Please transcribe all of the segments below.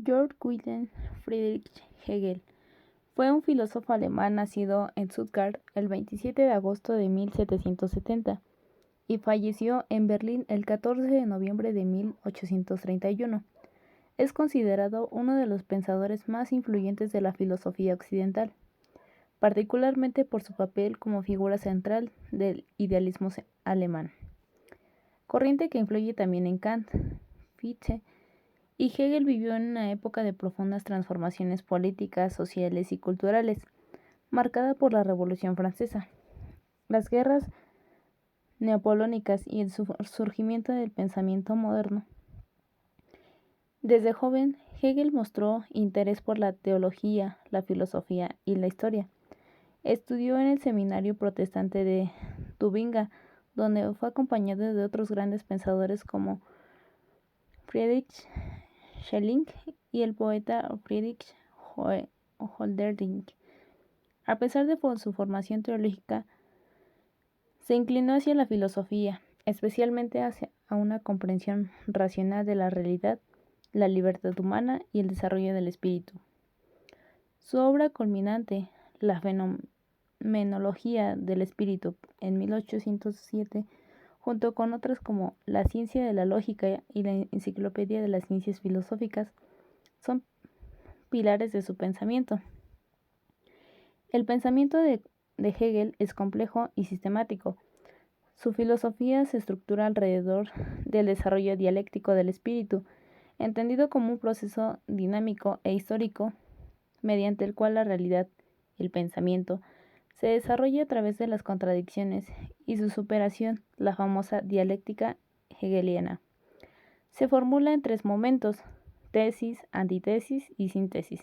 Georg Wilhelm Friedrich Hegel fue un filósofo alemán nacido en Stuttgart el 27 de agosto de 1770 y falleció en Berlín el 14 de noviembre de 1831. Es considerado uno de los pensadores más influyentes de la filosofía occidental, particularmente por su papel como figura central del idealismo alemán, corriente que influye también en Kant, Fichte, y Hegel vivió en una época de profundas transformaciones políticas, sociales y culturales, marcada por la Revolución Francesa, las guerras neopolónicas y el surgimiento del pensamiento moderno. Desde joven, Hegel mostró interés por la teología, la filosofía y la historia. Estudió en el seminario protestante de Tubinga, donde fue acompañado de otros grandes pensadores como Friedrich Schelling y el poeta Friedrich Hölderlin. A pesar de su formación teológica, se inclinó hacia la filosofía, especialmente hacia una comprensión racional de la realidad, la libertad humana y el desarrollo del espíritu. Su obra culminante, La fenomenología del espíritu, en 1807, junto con otras como La ciencia de la lógica y la Enciclopedia de las ciencias filosóficas, son pilares de su pensamiento. El pensamiento de Hegel es complejo y sistemático. Su filosofía se estructura alrededor del desarrollo dialéctico del espíritu, entendido como un proceso dinámico e histórico mediante el cual la realidad, el pensamiento, se desarrolla a través de las contradicciones y su superación, la famosa dialéctica hegeliana. Se formula en 3 momentos: tesis, antítesis y síntesis.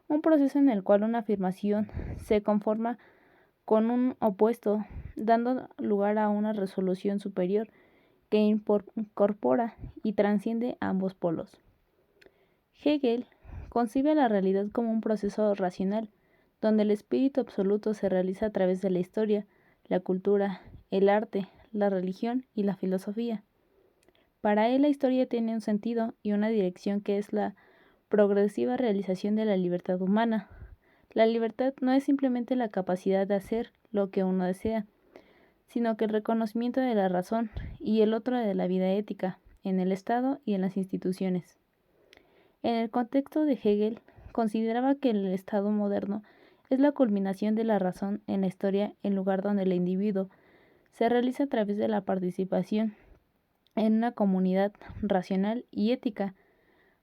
Un proceso en el cual una afirmación se conforma con un opuesto, dando lugar a una resolución superior que incorpora y trasciende ambos polos. Hegel concibe la realidad como un proceso racional, donde el espíritu absoluto se realiza a través de la historia, la cultura, el arte, la religión y la filosofía. Para él la historia tiene un sentido y una dirección que es la progresiva realización de la libertad humana. La libertad no es simplemente la capacidad de hacer lo que uno desea, sino que el reconocimiento de la razón y el otro de la vida ética, en el Estado y en las instituciones. En el contexto de Hegel, consideraba que el Estado moderno es la culminación de la razón en la historia, el lugar donde el individuo se realiza a través de la participación en una comunidad racional y ética,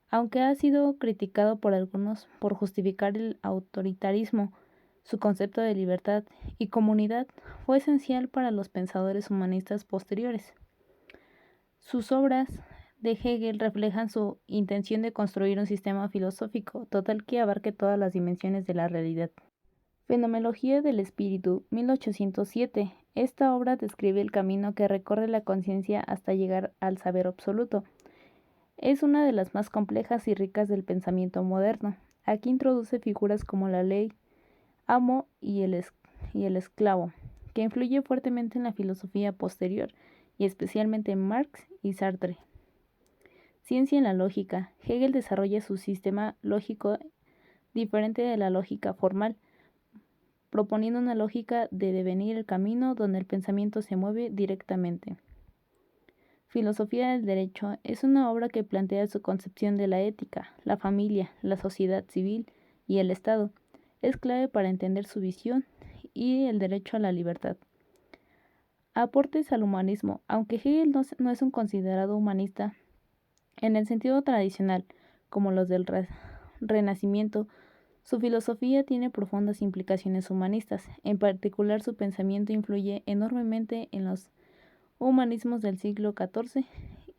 aunque ha sido criticado por algunos por justificar el autoritarismo. Su concepto de libertad y comunidad fue esencial para los pensadores humanistas posteriores. Sus obras de Hegel reflejan su intención de construir un sistema filosófico total que abarque todas las dimensiones de la realidad. Fenomenología del espíritu, 1807. Esta obra describe el camino que recorre la conciencia hasta llegar al saber absoluto. Es una de las más complejas y ricas del pensamiento moderno. Aquí introduce figuras como la ley, amo y el esclavo, que influye fuertemente en la filosofía posterior, y especialmente en Marx y Sartre. Ciencia en la lógica. Hegel desarrolla su sistema lógico diferente de la lógica formal, proponiendo una lógica de devenir, el camino donde el pensamiento se mueve directamente. Filosofía del derecho es una obra que plantea su concepción de la ética, la familia, la sociedad civil y el Estado. Es clave para entender su visión y el derecho a la libertad. Aportes al humanismo. Aunque Hegel no es un considerado humanista en el sentido tradicional, como los del Renacimiento, su filosofía tiene profundas implicaciones humanistas. En particular, su pensamiento influye enormemente en los humanismos del siglo XIV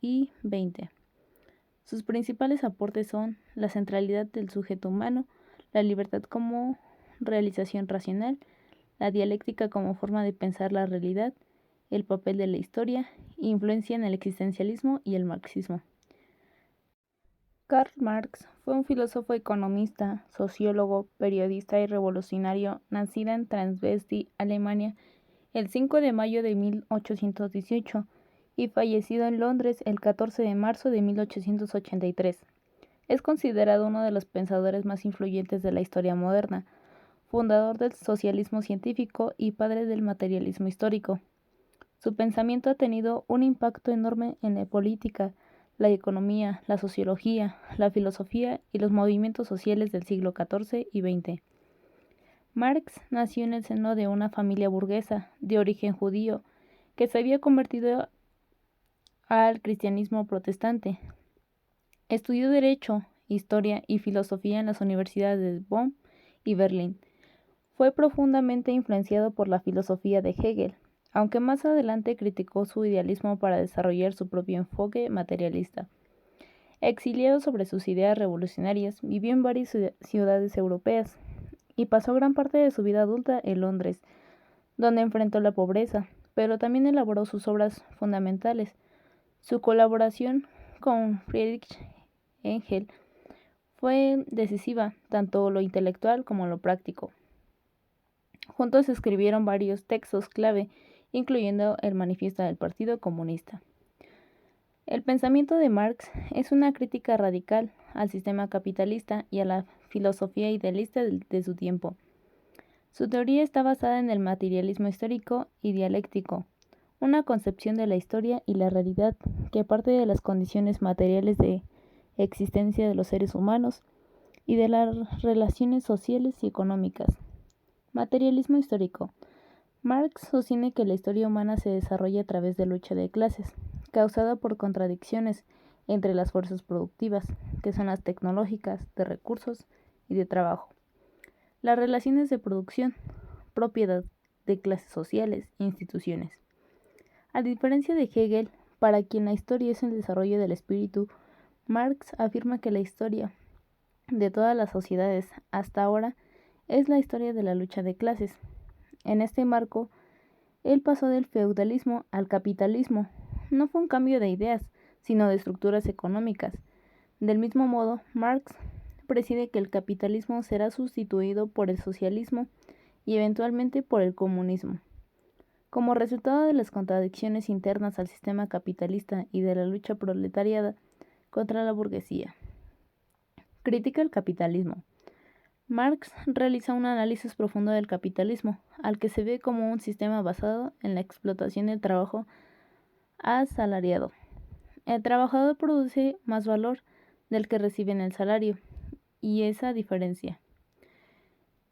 y XX. Sus principales aportes son la centralidad del sujeto humano, la libertad como realización racional, la dialéctica como forma de pensar la realidad, el papel de la historia, influencia en el existencialismo y el marxismo. Karl Marx fue un filósofo, economista, sociólogo, periodista y revolucionario, nacido en Transvesti, Alemania, el 5 de mayo de 1818 y fallecido en Londres el 14 de marzo de 1883. Es considerado uno de los pensadores más influyentes de la historia moderna, fundador del socialismo científico y padre del materialismo histórico. Su pensamiento ha tenido un impacto enorme en la política, la economía, la sociología, la filosofía y los movimientos sociales del siglo XIV y XX. Marx nació en el seno de una familia burguesa de origen judío que se había convertido al cristianismo protestante. Estudió Derecho, Historia y Filosofía en las universidades de Bonn y Berlín. Fue profundamente influenciado por la filosofía de Hegel, aunque más adelante criticó su idealismo para desarrollar su propio enfoque materialista. Exiliado sobre sus ideas revolucionarias, vivió en varias ciudades europeas y pasó gran parte de su vida adulta en Londres, donde enfrentó la pobreza, pero también elaboró sus obras fundamentales. Su colaboración con Friedrich Engels fue decisiva, tanto lo intelectual como lo práctico. Juntos escribieron varios textos clave, incluyendo el Manifiesto del Partido Comunista. El pensamiento de Marx es una crítica radical al sistema capitalista y a la filosofía idealista de su tiempo. Su teoría está basada en el materialismo histórico y dialéctico, una concepción de la historia y la realidad que parte de las condiciones materiales de existencia de los seres humanos y de las relaciones sociales y económicas. Materialismo histórico. Marx sostiene que la historia humana se desarrolla a través de lucha de clases, causada por contradicciones entre las fuerzas productivas, que son las tecnológicas, de recursos y de trabajo. Las relaciones de producción, propiedad de clases sociales e instituciones. A diferencia de Hegel, para quien la historia es el desarrollo del espíritu, Marx afirma que la historia de todas las sociedades hasta ahora es la historia de la lucha de clases. En este marco, él pasó del feudalismo al capitalismo. No fue un cambio de ideas, sino de estructuras económicas. Del mismo modo, Marx preside que el capitalismo será sustituido por el socialismo y eventualmente por el comunismo. Como resultado de las contradicciones internas al sistema capitalista y de la lucha proletariada contra la burguesía. Critica el capitalismo. Marx realiza un análisis profundo del capitalismo, al que se ve como un sistema basado en la explotación del trabajo asalariado. El trabajador produce más valor del que recibe en el salario, y esa diferencia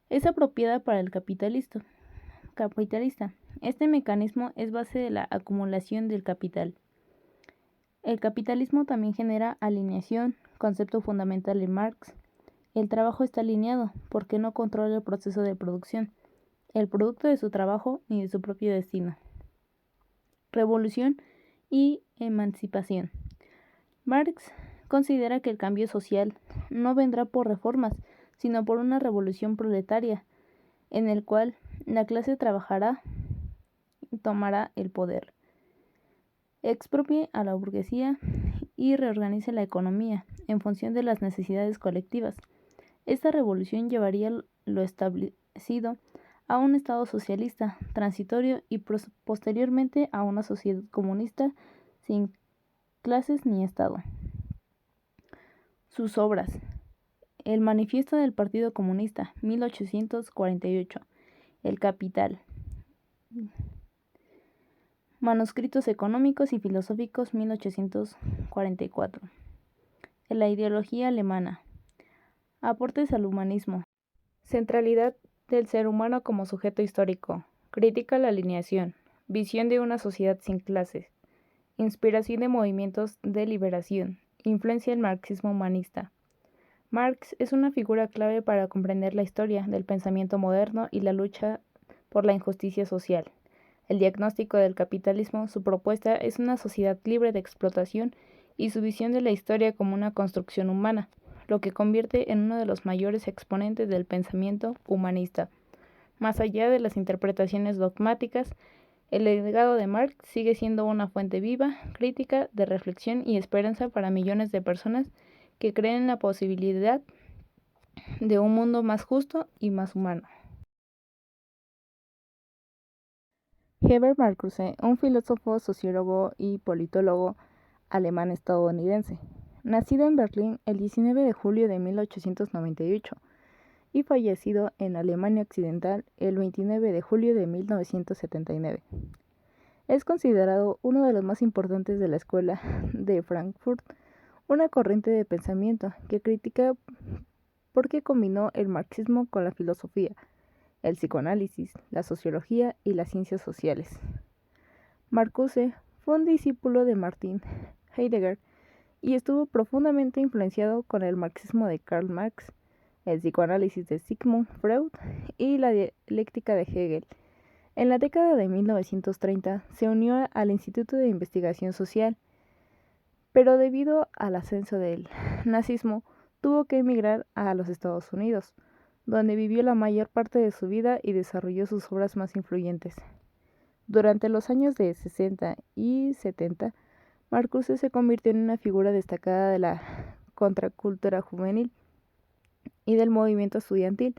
es apropiada para el capitalista. Este mecanismo es base de la acumulación del capital. El capitalismo también genera alineación, concepto fundamental en Marx. El trabajo está alineado porque no controla el proceso de producción, el producto de su trabajo ni de su propio destino. Revolución y emancipación. Marx considera que el cambio social no vendrá por reformas, sino por una revolución proletaria, en el cual la clase trabajadora tomará el poder, expropie a la burguesía y reorganice la economía en función de las necesidades colectivas. Esta revolución llevaría lo establecido a un Estado socialista transitorio y posteriormente a una sociedad comunista sin clases ni Estado. Sus obras. El Manifiesto del Partido Comunista, 1848. El Capital. Manuscritos económicos y filosóficos, 1844. La ideología alemana. Aportes al humanismo. Centralidad del ser humano como sujeto histórico. Crítica a la alineación. Visión de una sociedad sin clases. Inspiración de movimientos de liberación. Influencia del marxismo humanista. Marx es una figura clave para comprender la historia del pensamiento moderno y la lucha por la injusticia social. El diagnóstico del capitalismo, su propuesta es una sociedad libre de explotación y su visión de la historia como una construcción humana, lo que convierte en uno de los mayores exponentes del pensamiento humanista. Más allá de las interpretaciones dogmáticas, el legado de Marx sigue siendo una fuente viva, crítica, de reflexión y esperanza para millones de personas que creen en la posibilidad de un mundo más justo y más humano. Herbert Marcuse, un filósofo, sociólogo y politólogo alemán-estadounidense, nacido en Berlín el 19 de julio de 1898 y fallecido en Alemania Occidental el 29 de julio de 1979. Es considerado uno de los más importantes de la Escuela de Frankfurt, una corriente de pensamiento que critica porque combinó el marxismo con la filosofía, el psicoanálisis, la sociología y las ciencias sociales. Marcuse fue un discípulo de Martin Heidegger y estuvo profundamente influenciado con el marxismo de Karl Marx, el psicoanálisis de Sigmund Freud y la dialéctica de Hegel. En la década de 1930 se unió al Instituto de Investigación Social, pero debido al ascenso del nazismo tuvo que emigrar a los Estados Unidos, donde vivió la mayor parte de su vida y desarrolló sus obras más influyentes. Durante los años de 60 y 70, Marcuse se convirtió en una figura destacada de la contracultura juvenil y del movimiento estudiantil,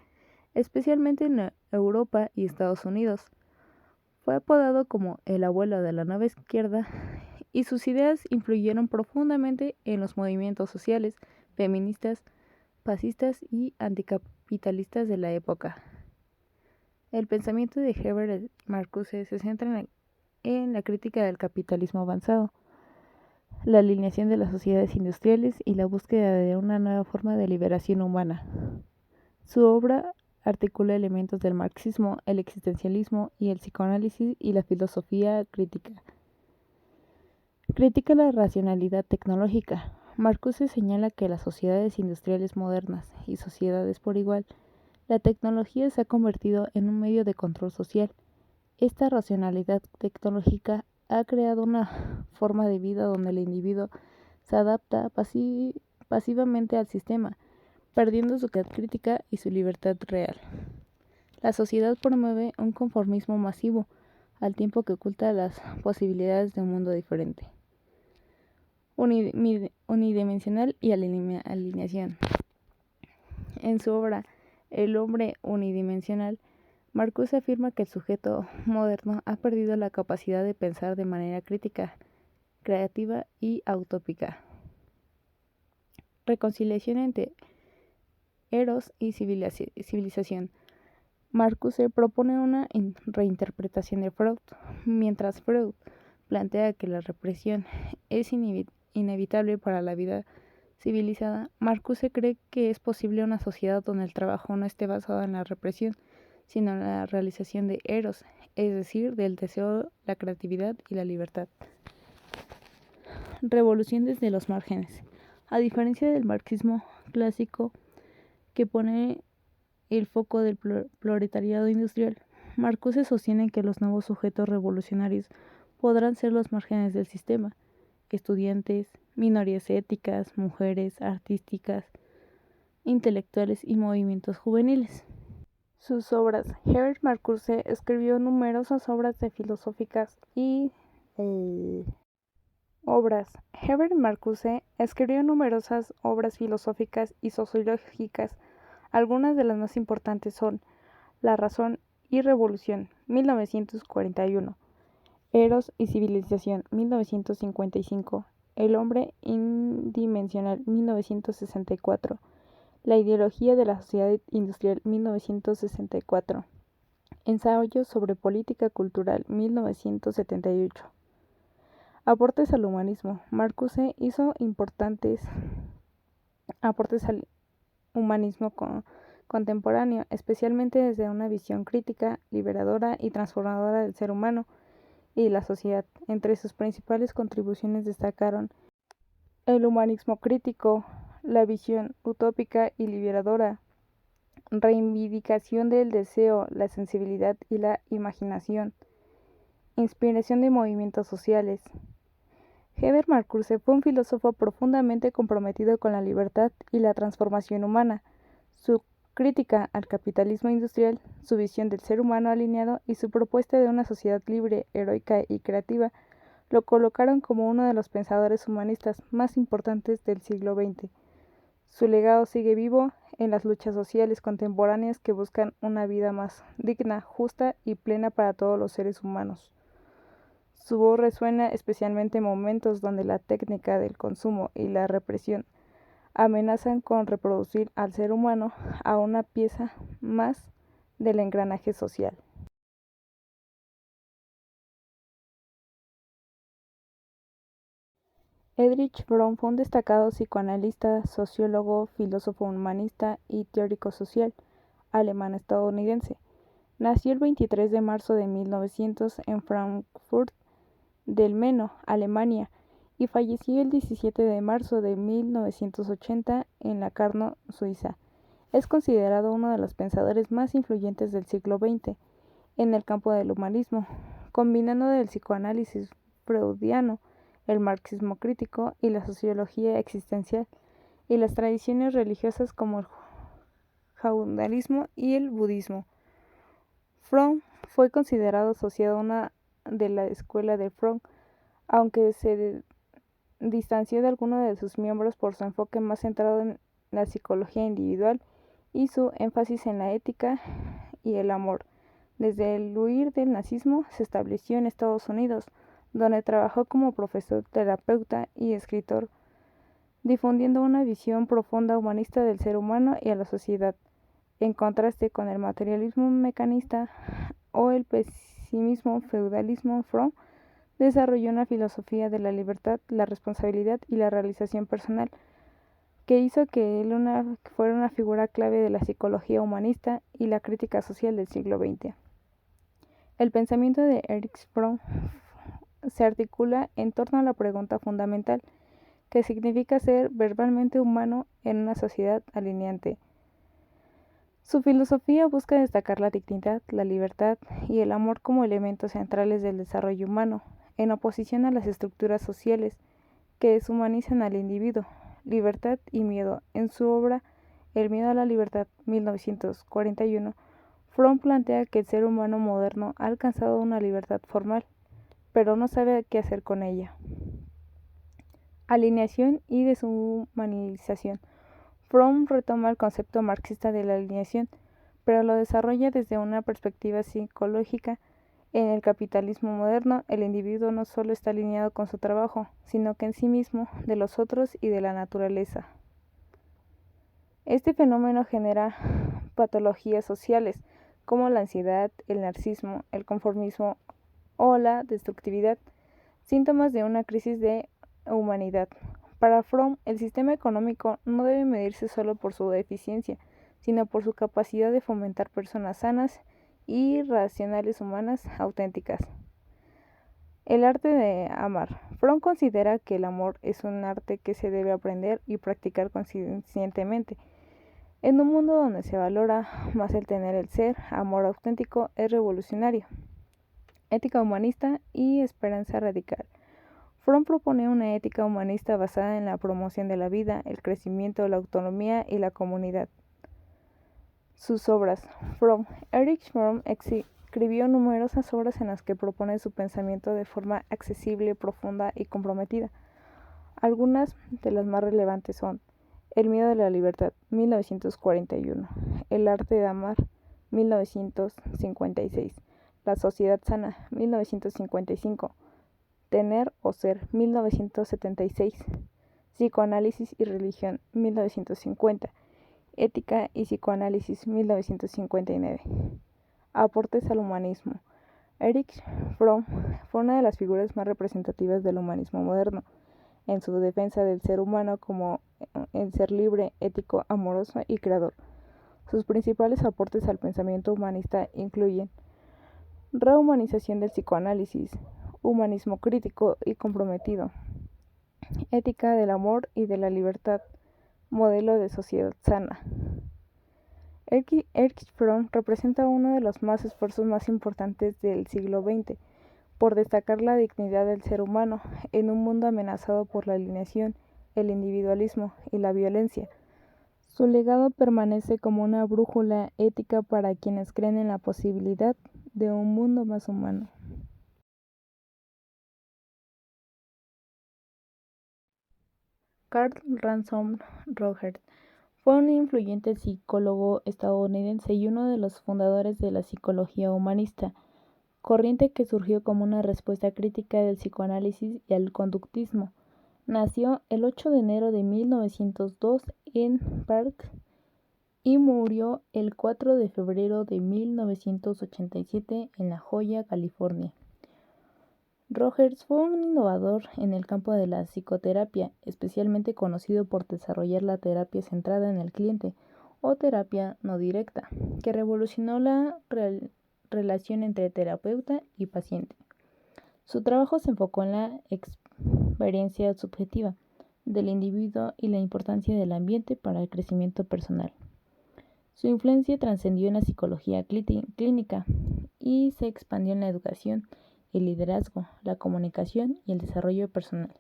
especialmente en Europa y Estados Unidos. Fue apodado como el abuelo de la nueva izquierda y sus ideas influyeron profundamente en los movimientos sociales, feministas, fascistas y anticapitalistas de la época. El pensamiento de Herbert Marcuse se centra en la crítica del capitalismo avanzado, la alineación de las sociedades industriales y la búsqueda de una nueva forma de liberación humana. Su obra articula elementos del marxismo, el existencialismo y el psicoanálisis y la filosofía crítica. Critica la racionalidad tecnológica. Marcuse señala que las sociedades industriales modernas y sociedades por igual, la tecnología se ha convertido en un medio de control social. Esta racionalidad tecnológica ha creado una forma de vida donde el individuo se adapta pasivamente al sistema, perdiendo su crítica y su libertad real. La sociedad promueve un conformismo masivo, al tiempo que oculta las posibilidades de un mundo diferente, unidimensional y alineación. En su obra El hombre unidimensional, Marcuse afirma que el sujeto moderno ha perdido la capacidad de pensar de manera crítica, creativa y utópica. Reconciliación entre Eros y civilización. Marcuse propone una reinterpretación de Freud. Mientras Freud plantea que la represión es inevitable para la vida civilizada, Marcuse cree que es posible una sociedad donde el trabajo no esté basado en la represión, sino en la realización de Eros, es decir, del deseo, la creatividad y la libertad. Revolución desde los márgenes. A diferencia del marxismo clásico, que pone el foco del proletariado industrial, Marcuse sostiene que los nuevos sujetos revolucionarios podrán ser los márgenes del sistema: estudiantes, minorías étnicas, mujeres, artísticas, intelectuales y movimientos juveniles. Sus obras. Herbert Marcuse escribió numerosas obras filosóficas y sociológicas. Algunas de las más importantes son La razón y revolución, 1941, Eros y civilización, 1955, El hombre indimensional, 1964, La ideología de la sociedad industrial, 1964, Ensayos sobre política cultural, 1978. Aportes al humanismo. Marcuse hizo importantes aportes al humanismo contemporáneo, especialmente desde una visión crítica, liberadora y transformadora del ser humano y de la sociedad. Entre sus principales contribuciones destacaron el humanismo crítico, la visión utópica y liberadora, reivindicación del deseo, la sensibilidad y la imaginación, inspiración de movimientos sociales. Herbert Marcuse fue un filósofo profundamente comprometido con la libertad y la transformación humana. Su crítica al capitalismo industrial, su visión del ser humano alineado y su propuesta de una sociedad libre, heroica y creativa lo colocaron como uno de los pensadores humanistas más importantes del siglo XX. Su legado sigue vivo en las luchas sociales contemporáneas que buscan una vida más digna, justa y plena para todos los seres humanos. Su voz resuena especialmente en momentos donde la técnica del consumo y la represión amenazan con reproducir al ser humano a una pieza más del engranaje social. Erich Fromm fue un destacado psicoanalista, sociólogo, filósofo humanista y teórico social alemán-estadounidense. Nació el 23 de marzo de 1900 en Frankfurt del Meno, Alemania, y falleció el 17 de marzo de 1980 en Locarno, Suiza. Es considerado uno de los pensadores más influyentes del siglo XX en el campo del humanismo, combinando el psicoanálisis freudiano, el marxismo crítico y la sociología existencial, y las tradiciones religiosas como el judaísmo y el budismo. Fromm fue considerado asociado a una de la escuela de Fromm, aunque se distanció de algunos de sus miembros por su enfoque más centrado en la psicología individual y su énfasis en la ética y el amor. Desde el huir del nazismo se estableció en Estados Unidos, donde trabajó como profesor, terapeuta y escritor, difundiendo una visión profunda humanista del ser humano y a la sociedad, en contraste con el materialismo mecanista o el pesimismo feudalismo. Fromm desarrolló una filosofía de la libertad, la responsabilidad y la realización personal, que hizo que él fuera una figura clave de la psicología humanista y la crítica social del siglo XX. El pensamiento de Erich Fromm se articula en torno a la pregunta fundamental, ¿qué significa ser verbalmente humano en una sociedad alineante? Su filosofía busca destacar la dignidad, la libertad y el amor como elementos centrales del desarrollo humano, en oposición a las estructuras sociales que deshumanizan al individuo. Libertad y miedo. En su obra El miedo a la libertad, 1941, Fromm plantea que el ser humano moderno ha alcanzado una libertad formal, pero no sabe qué hacer con ella. Alineación y deshumanización. Fromm retoma el concepto marxista de la alineación, pero lo desarrolla desde una perspectiva psicológica. En el capitalismo moderno, el individuo no solo está alineado con su trabajo, sino que en sí mismo, de los otros y de la naturaleza. Este fenómeno genera patologías sociales, como la ansiedad, el narcisismo, el conformismo o la destructividad, síntomas de una crisis de humanidad. Para Fromm, el sistema económico no debe medirse solo por su eficiencia, sino por su capacidad de fomentar personas sanas y racionales humanas auténticas. El arte de amar. Fromm considera que el amor es un arte que se debe aprender y practicar conscientemente. En un mundo donde se valora más el tener el ser, amor auténtico es revolucionario. Ética humanista y esperanza radical. Fromm propone una ética humanista basada en la promoción de la vida, el crecimiento, la autonomía y la comunidad. Sus obras. Erich Fromm escribió numerosas obras en las que propone su pensamiento de forma accesible, profunda y comprometida. Algunas de las más relevantes son El miedo a la libertad, 1941, El arte de amar, 1956, La sociedad sana, 1955, Tener o ser, 1976, Psicoanálisis y religión, 1950, Ética y psicoanálisis, 1959. Aportes al humanismo. Erich Fromm fue una de las figuras más representativas del humanismo moderno, en su defensa del ser humano como el ser libre, ético, amoroso y creador. Sus principales aportes al pensamiento humanista incluyen rehumanización del psicoanálisis, humanismo crítico y comprometido, ética del amor y de la libertad, modelo de sociedad sana. Erich Fromm representa uno de los esfuerzos más importantes del siglo XX por destacar la dignidad del ser humano en un mundo amenazado por la alienación, el individualismo y la violencia. Su legado permanece como una brújula ética para quienes creen en la posibilidad de un mundo más humano. Carl Ransom Rogers fue un influyente psicólogo estadounidense y uno de los fundadores de la psicología humanista. corriente que surgió como una respuesta crítica del psicoanálisis y al conductismo. Nació el 8 de enero de 1902 en Prague y murió el 4 de febrero de 1987 en La Joya, California. Rogers fue un innovador en el campo de la psicoterapia, especialmente conocido por desarrollar la terapia centrada en el cliente o terapia no directa, que revolucionó la relación entre terapeuta y paciente. Su trabajo se enfocó en la experiencia subjetiva del individuo y la importancia del ambiente para el crecimiento personal. Su influencia trascendió en la psicología clínica y se expandió en la educación, el liderazgo, la comunicación y el desarrollo personal,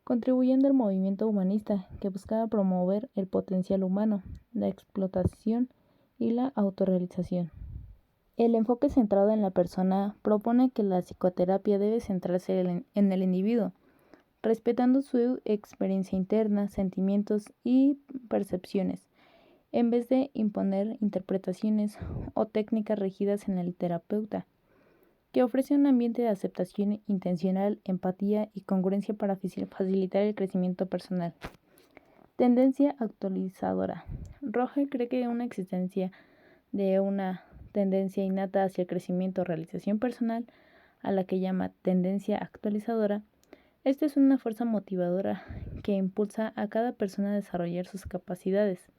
contribuyendo al movimiento humanista que buscaba promover el potencial humano, la explotación y la autorrealización. El enfoque centrado en la persona propone que la psicoterapia debe centrarse en el individuo, respetando su experiencia interna, sentimientos y percepciones, en vez de imponer interpretaciones o técnicas rígidas en el terapeuta, que ofrece un ambiente de aceptación intencional, empatía y congruencia para facilitar el crecimiento personal. Tendencia actualizadora. Rogers cree que una existencia de una tendencia innata hacia el crecimiento o realización personal, a la que llama tendencia actualizadora. Esta es una fuerza motivadora que impulsa a cada persona a desarrollar sus capacidades,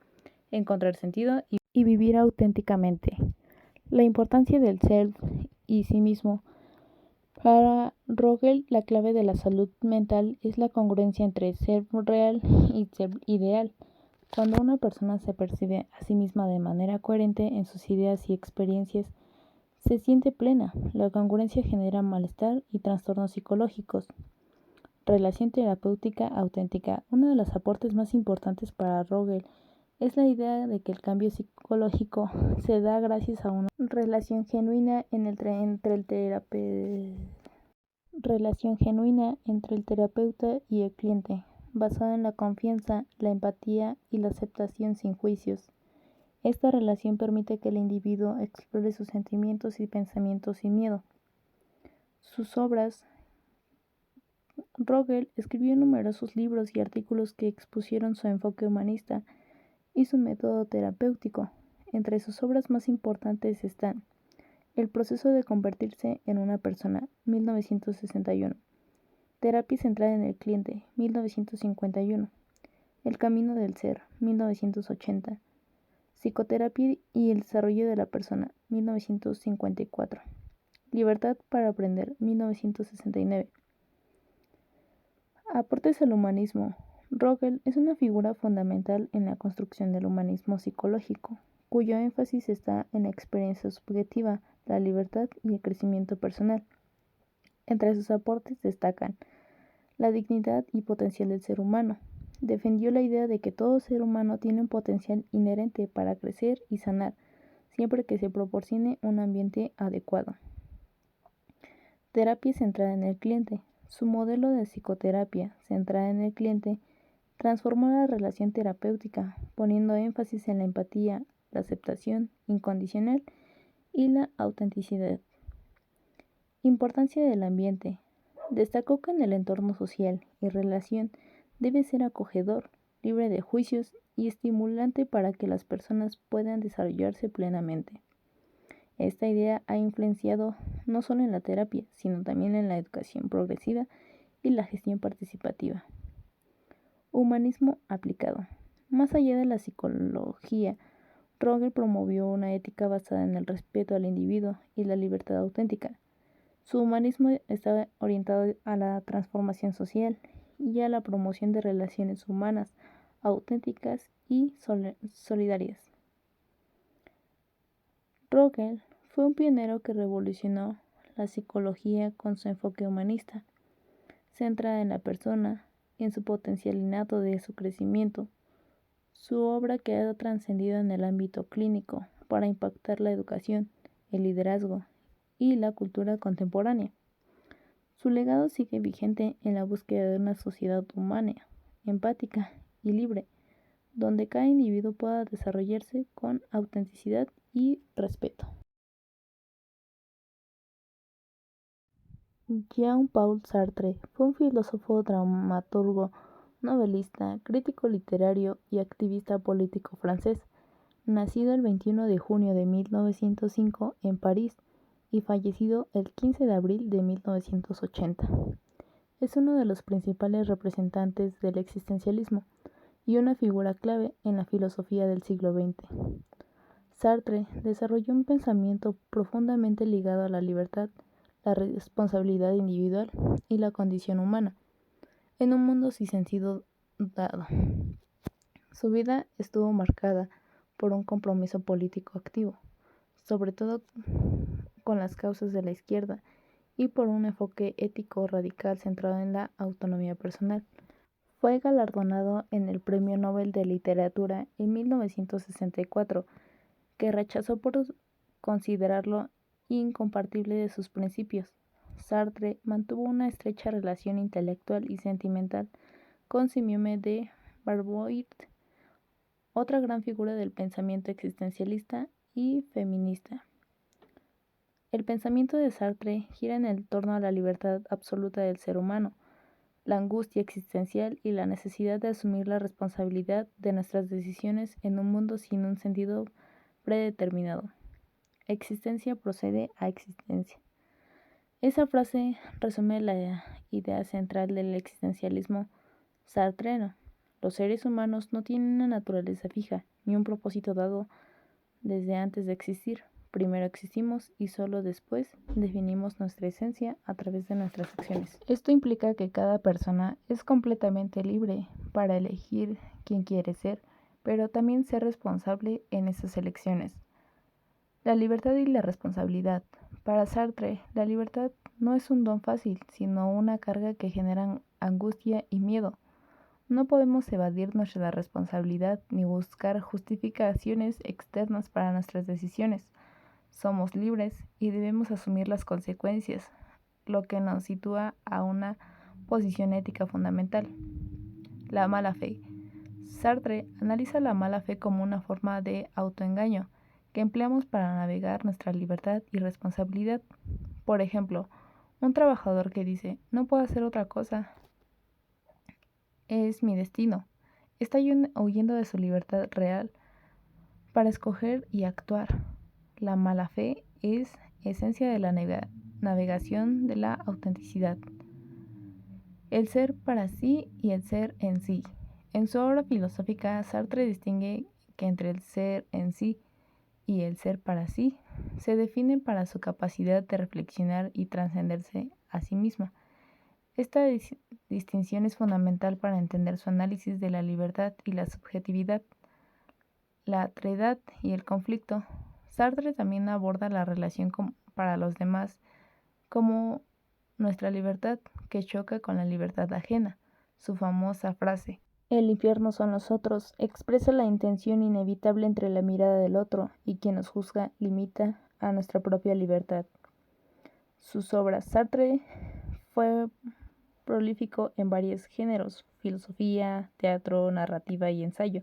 encontrar sentido y vivir auténticamente. La importancia del self y sí mismo. Para Rogers, la clave de la salud mental es la congruencia entre ser real y ser ideal. Cuando una persona se percibe a sí misma de manera coherente en sus ideas y experiencias, se siente plena. La congruencia genera malestar y trastornos psicológicos. Relación terapéutica auténtica. Uno de los aportes más importantes para Rogers es la idea de que el cambio psicológico se da gracias a una relación genuina entre el terapeuta y el cliente, basada en la confianza, la empatía y la aceptación sin juicios. Esta relación permite que el individuo explore sus sentimientos y pensamientos sin miedo. Sus obras. Rogers escribió numerosos libros y artículos que expusieron su enfoque humanista y su método terapéutico. Entre sus obras más importantes están El proceso de convertirse en una persona, 1961. Terapia centrada en el cliente, 1951. El camino del ser, 1980. Psicoterapia y el desarrollo de la persona, 1954. Libertad para aprender, 1969. Aportes al humanismo. Rogers es una figura fundamental en la construcción del humanismo psicológico, cuyo énfasis está en la experiencia subjetiva, la libertad y el crecimiento personal. Entre sus aportes destacan la dignidad y potencial del ser humano. Defendió la idea de que todo ser humano tiene un potencial inherente para crecer y sanar, siempre que se proporcione un ambiente adecuado. Terapia centrada en el cliente. Su modelo de psicoterapia centrada en el cliente transformó la relación terapéutica, poniendo énfasis en la empatía, la aceptación incondicional y la autenticidad. Importancia del ambiente. Destacó que en el entorno social y relación debe ser acogedor, libre de juicios y estimulante para que las personas puedan desarrollarse plenamente. Esta idea ha influenciado no solo en la terapia, sino también en la educación progresiva y la gestión participativa. Humanismo aplicado. Más allá de la psicología, Rogers promovió una ética basada en el respeto al individuo y la libertad auténtica. Su humanismo estaba orientado a la transformación social y a la promoción de relaciones humanas auténticas y solidarias. Rogers fue un pionero que revolucionó la psicología con su enfoque humanista, centrada en la persona, en su potencial innato de su crecimiento. Su obra que ha trascendido en el ámbito clínico para impactar la educación, el liderazgo y la cultura contemporánea. Su legado sigue vigente en la búsqueda de una sociedad humana, empática y libre, donde cada individuo pueda desarrollarse con autenticidad y respeto. Jean-Paul Sartre fue un filósofo, dramaturgo, novelista, crítico literario y activista político francés, nacido el 21 de junio de 1905 en París y fallecido el 15 de abril de 1980. Es uno de los principales representantes del existencialismo y una figura clave en la filosofía del siglo XX. Sartre desarrolló un pensamiento profundamente ligado a la libertad, la responsabilidad individual y la condición humana, en un mundo sin sentido dado. Su vida estuvo marcada por un compromiso político activo, sobre todo con las causas de la izquierda, y por un enfoque ético radical centrado en la autonomía personal. Fue galardonado en el Premio Nobel de Literatura en 1964, que rechazó por considerarlo incompatible de sus principios. Sartre mantuvo una estrecha relación intelectual y sentimental con Simone de Beauvoir, otra gran figura del pensamiento existencialista y feminista. El pensamiento de Sartre gira en torno a la libertad absoluta del ser humano, la angustia existencial y la necesidad de asumir la responsabilidad de nuestras decisiones en un mundo sin un sentido predeterminado. Existencia procede a existencia. Esa frase resume la idea central del existencialismo sartreno. Los seres humanos no tienen una naturaleza fija, ni un propósito dado desde antes de existir. Primero existimos y solo después definimos nuestra esencia a través de nuestras acciones. Esto implica que cada persona es completamente libre para elegir quién quiere ser, pero también ser responsable en esas elecciones. La libertad y la responsabilidad. Para Sartre, la libertad no es un don fácil, sino una carga que genera angustia y miedo. No podemos evadir nuestra responsabilidad ni buscar justificaciones externas para nuestras decisiones. Somos libres y debemos asumir las consecuencias, lo que nos sitúa a una posición ética fundamental. La mala fe. Sartre analiza la mala fe como una forma de autoengaño que empleamos para navegar nuestra libertad y responsabilidad. Por ejemplo, un trabajador que dice, no puedo hacer otra cosa, es mi destino, está huyendo de su libertad real para escoger y actuar. La mala fe es esencia de la navegación de la autenticidad. El ser para sí y el ser en sí. En su obra filosófica, Sartre distingue que entre el ser en sí y el ser para sí se define para su capacidad de reflexionar y trascenderse a sí misma. Esta distinción es fundamental para entender su análisis de la libertad y la subjetividad, la otredad y el conflicto. Sartre también aborda la relación para los demás como nuestra libertad que choca con la libertad ajena. Su famosa frase, "El infierno son los otros", expresa la intención inevitable entre la mirada del otro y quien nos juzga limita a nuestra propia libertad. Sus obras. Sartre fue prolífico en varios géneros: filosofía, teatro, narrativa y ensayo.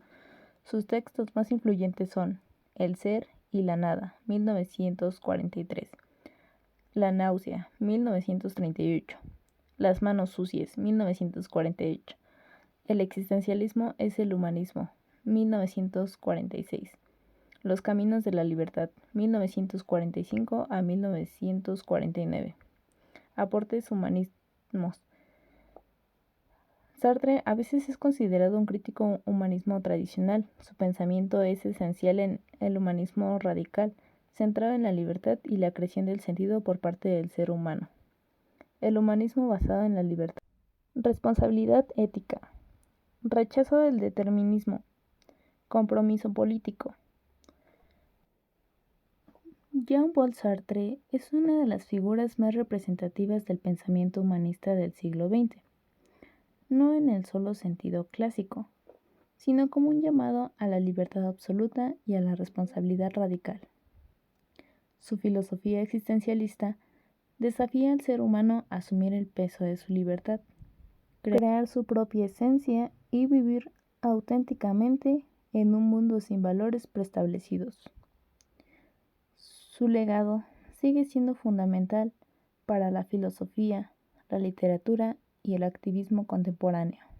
Sus textos más influyentes son El ser y la nada, 1943. La náusea, 1938. Las manos sucias, 1948. El existencialismo es el humanismo, 1946. Los caminos de la libertad, 1945 a 1949. Aportes humanismos. Sartre a veces es considerado un crítico humanismo tradicional. Su pensamiento es esencial en el humanismo radical, centrado en la libertad y la creación del sentido por parte del ser humano. El humanismo basado en la libertad. Responsabilidad ética. Rechazo del determinismo. Compromiso político. Jean-Paul Sartre es una de las figuras más representativas del pensamiento humanista del siglo XX, no en el solo sentido clásico, sino como un llamado a la libertad absoluta y a la responsabilidad radical. Su filosofía existencialista desafía al ser humano a asumir el peso de su libertad, crear su propia esencia y vivir auténticamente en un mundo sin valores preestablecidos. Su legado sigue siendo fundamental para la filosofía, la literatura y el activismo contemporáneo.